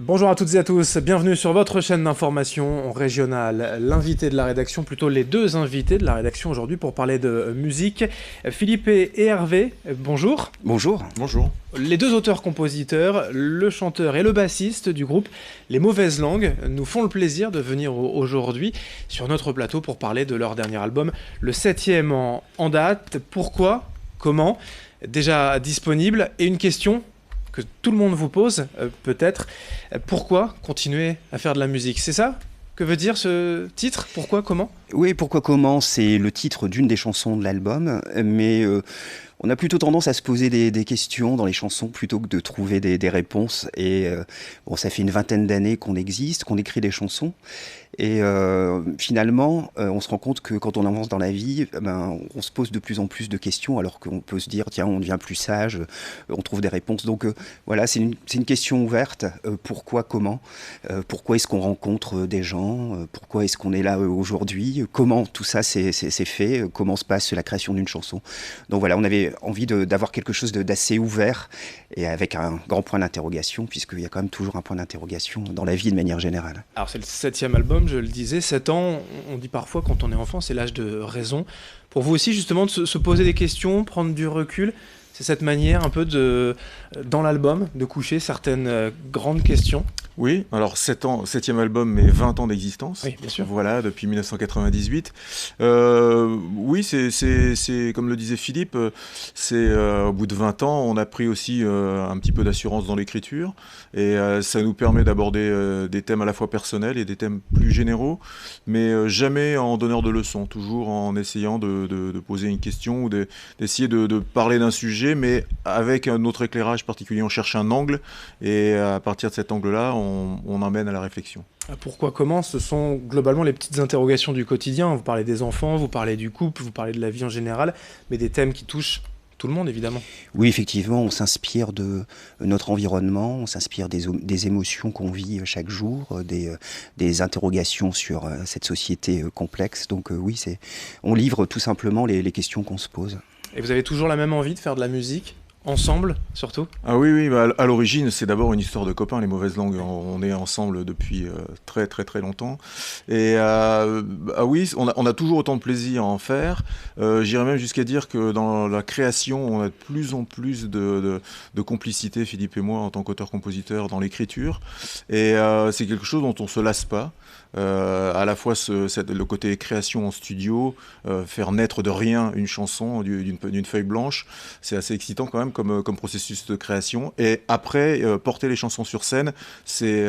Bonjour à toutes et à tous, bienvenue sur votre chaîne d'information régionale. L'invité de la rédaction, plutôt les deux invités de la rédaction aujourd'hui pour parler de musique. Philippe et Hervé, bonjour. Bonjour. Bonjour. Les deux auteurs-compositeurs, le chanteur et le bassiste du groupe Les Mauvaises Langues, nous font le plaisir de venir aujourd'hui sur notre plateau pour parler de leur dernier album, le 7e en date. Pourquoi ? Comment ? Déjà disponible. Et une question que tout le monde vous pose, peut-être. Pourquoi continuer à faire de la musique ? C'est ça que veut dire ce titre ? Pourquoi ? Comment ? Oui, pourquoi comment ? C'est le titre d'une des chansons de l'album, mais on a plutôt tendance à se poser des questions dans les chansons plutôt que de trouver des réponses. Et bon, ça fait une vingtaine d'années qu'on existe, qu'on écrit des chansons. Et finalement, on se rend compte que quand on avance dans la vie, on se pose de plus en plus de questions, alors qu'on peut se dire, tiens, on devient plus sage, on trouve des réponses. Donc voilà, c'est une question ouverte. Pourquoi, comment ? Pourquoi est-ce qu'on rencontre des gens ? Pourquoi est-ce qu'on est là aujourd'hui ? Comment tout ça s'est fait ? Comment se passe la création d'une chanson ? Donc voilà, on avait envie d'avoir quelque chose d'assez ouvert et avec un grand point d'interrogation, puisqu'il y a quand même toujours un point d'interrogation dans la vie de manière générale. Alors c'est le 7e album, je le disais, 7 ans, on dit parfois quand on est enfant, c'est l'âge de raison. Pour vous aussi justement de se poser des questions, prendre du recul, c'est cette manière un peu dans l'album, de coucher certaines grandes questions. Oui, alors 7 ans, 7e album, mais 20 ans d'existence. Oui, bien sûr. Voilà, depuis 1998. Oui, c'est comme le disait Philippe, au bout de 20 ans, on a pris aussi un petit peu d'assurance dans l'écriture. Et ça nous permet d'aborder des thèmes à la fois personnels et des thèmes plus généraux, mais jamais en donneur de leçons, toujours en essayant de poser une question ou d'essayer de parler d'un sujet, mais avec un autre éclairage particulier. On cherche un angle, et à partir de cet angle-là, on emmène à la réflexion. Pourquoi, comment ? Ce sont globalement les petites interrogations du quotidien. Vous parlez des enfants, vous parlez du couple, vous parlez de la vie en général, mais des thèmes qui touchent tout le monde, évidemment. Oui, effectivement, on s'inspire de notre environnement, on s'inspire des émotions qu'on vit chaque jour, des interrogations sur cette société complexe. Donc oui, on livre tout simplement les questions qu'on se pose. Et vous avez toujours la même envie de faire de la musique ? Ensemble, surtout ? Ah oui, à l'origine, c'est d'abord une histoire de copains, Les Mauvaises Langues. On est ensemble depuis très très très longtemps. Et oui, on a toujours autant de plaisir à en faire. J'irais même jusqu'à dire que dans la création, on a de plus en plus de complicité, Philippe et moi, en tant qu'auteur-compositeur, dans l'écriture. Et c'est quelque chose dont on ne se lasse pas. À la fois le côté création en studio, faire naître de rien une chanson, d'une feuille blanche, c'est assez excitant quand même comme processus de création. Et après, porter les chansons sur scène, c'est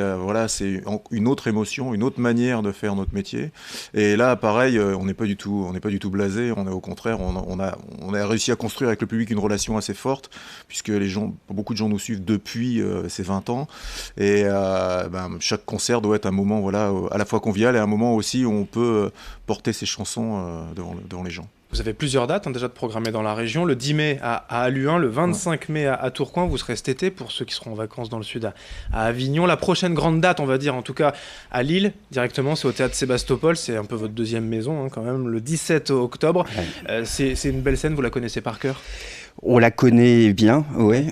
une autre émotion, une autre manière de faire notre métier. Et là, pareil, on n'est pas du tout blasé. On est au contraire, on a réussi à construire avec le public une relation assez forte, puisque beaucoup de gens nous suivent depuis ces 20 ans. Et chaque concert doit être un moment, à la fois convivial et un moment aussi où on peut porter ses chansons devant les gens. Vous avez plusieurs dates déjà de programmées dans la région. Le 10 mai à Alluin, le 25 mai à Tourcoing. Vous serez cet été pour ceux qui seront en vacances dans le sud à Avignon. La prochaine grande date, on va dire en tout cas à Lille, directement, c'est au Théâtre Sébastopol. C'est un peu votre deuxième maison quand même, le 17 octobre. Ouais. C'est une belle scène, vous la connaissez par cœur ? On la connaît bien, oui,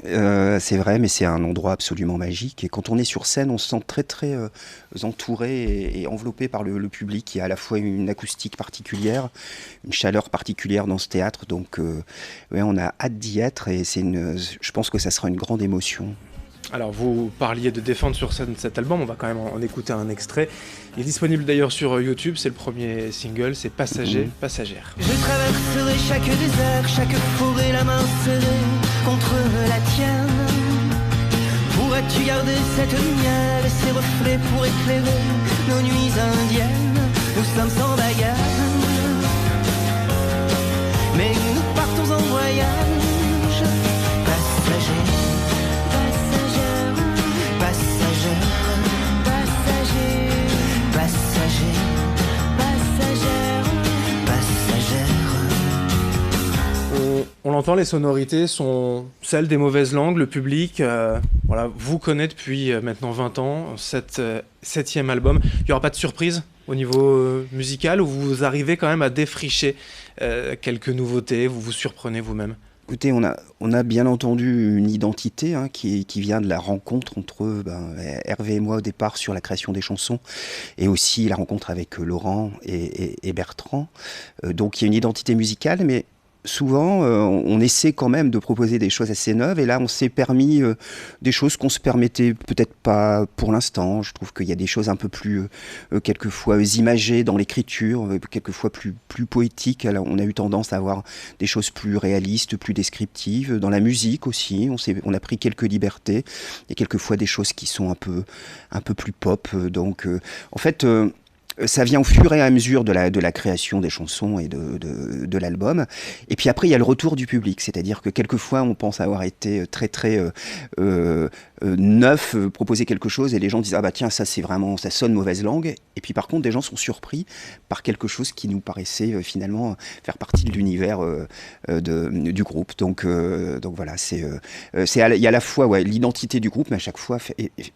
c'est vrai, mais c'est un endroit absolument magique. Et quand on est sur scène, on se sent très très entouré et enveloppé par le public. Il y a à la fois une acoustique particulière, une chaleur particulière dans ce théâtre. Donc on a hâte d'y être et je pense que ça sera une grande émotion. Alors vous parliez de défendre sur scène cet album, on va quand même en écouter un extrait. Il est disponible d'ailleurs sur YouTube, c'est le premier single, c'est Passager, Passagère. Je traverserai chaque désert, chaque forêt, la main serrée contre la tienne. Pourrais-tu garder cette lumière et ces reflets pour éclairer nos nuits indiennes? Nous sommes sans bagages, mais nous partons en voyage. Passagers. On l'entend, les sonorités sont celles des Mauvaises Langues. Le public vous connaît depuis maintenant 20 ans, cet 7e album. Il n'y aura pas de surprise au niveau musical, où vous arrivez quand même à défricher quelques nouveautés, vous vous surprenez vous-même? Écoutez, on a bien entendu une identité qui vient de la rencontre entre Hervé et moi au départ sur la création des chansons et aussi la rencontre avec Laurent et Bertrand. Donc il y a une identité musicale, mais souvent on essaie quand même de proposer des choses assez neuves et là on s'est permis des choses qu'on se permettait peut-être pas pour l'instant. Je trouve qu'il y a des choses un peu plus quelquefois imagées dans l'écriture, quelquefois plus poétiques. Alors, on a eu tendance à avoir des choses plus réalistes, plus descriptives. Dans la musique aussi, on a pris quelques libertés et quelquefois des choses qui sont un peu plus pop. Donc en fait ça vient au fur et à mesure de la création des chansons et de l'album. Et puis après, il y a le retour du public. C'est-à-dire que quelquefois, on pense avoir été très neuf, proposer quelque chose et les gens disent « Ah bah tiens, ça c'est vraiment, ça sonne mauvaise langue ». Et puis par contre, des gens sont surpris par quelque chose qui nous paraissait finalement faire partie de l'univers du groupe. Donc voilà, il y a à la fois l'identité du groupe, mais à chaque fois,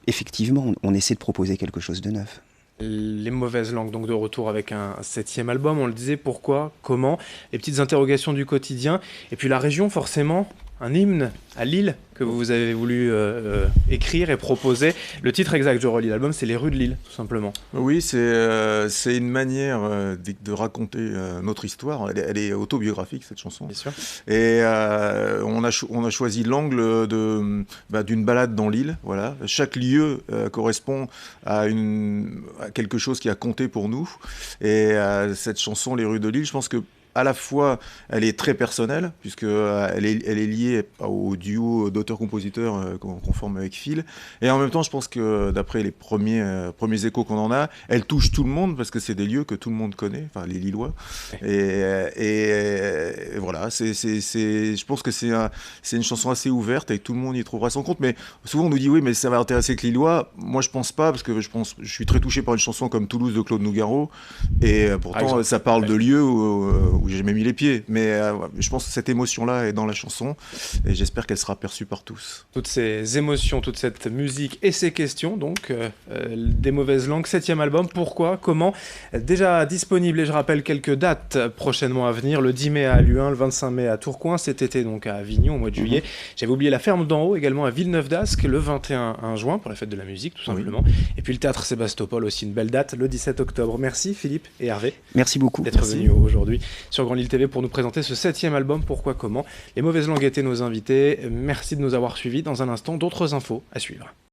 effectivement, on essaie de proposer quelque chose de neuf. Les mauvaises langues, donc de retour avec un 7e album, on le disait, pourquoi, comment, les petites interrogations du quotidien, et puis la région forcément, un hymne à Lille que vous avez voulu écrire et proposer. Le titre exact, je relis l'album, c'est Les rues de Lille, tout simplement. Oui, c'est une manière de raconter notre histoire. Elle est autobiographique, cette chanson. Bien sûr. Et on a choisi l'angle d'une balade dans l'île. Voilà. Chaque lieu correspond à quelque chose qui a compté pour nous. Et cette chanson, Les rues de Lille, je pense que à la fois, elle est très personnelle, puisqu'elle est liée au duo d'auteurs-compositeurs qu'on forme avec Phil. Et en même temps, je pense que d'après les premiers échos qu'on en a, elle touche tout le monde, parce que c'est des lieux que tout le monde connaît, enfin les Lillois. Et voilà, je pense que c'est une chanson assez ouverte, et tout le monde y trouvera son compte. Mais souvent, on nous dit, oui, mais ça va intéresser que les Lillois. Moi, je pense pas, parce que je suis très touché par une chanson comme Toulouse de Claude Nougaro. Et pourtant, ça parle de lieux où j'ai jamais mis les pieds, mais je pense que cette émotion-là est dans la chanson et j'espère qu'elle sera perçue par tous. Toutes ces émotions, toute cette musique et ces questions, donc des mauvaises langues, 7e album, pourquoi, comment, déjà disponible et je rappelle quelques dates prochainement à venir, le 10 mai à Luin, le 25 mai à Tourcoing, cet été donc à Avignon au mois de juillet. J'avais oublié la ferme d'en haut également à Villeneuve-d'Ascq le 21 juin pour la fête de la musique tout simplement. Oui. Et puis le théâtre Sébastopol aussi, une belle date, le 17 octobre. Merci Philippe et Hervé. Merci beaucoup. D'être venus aujourd'hui sur Grand Lille TV pour nous présenter ce 7e album, Pourquoi, comment. Les mauvaises langues étaient nos invités. Merci de nous avoir suivis. Dans un instant, d'autres infos à suivre.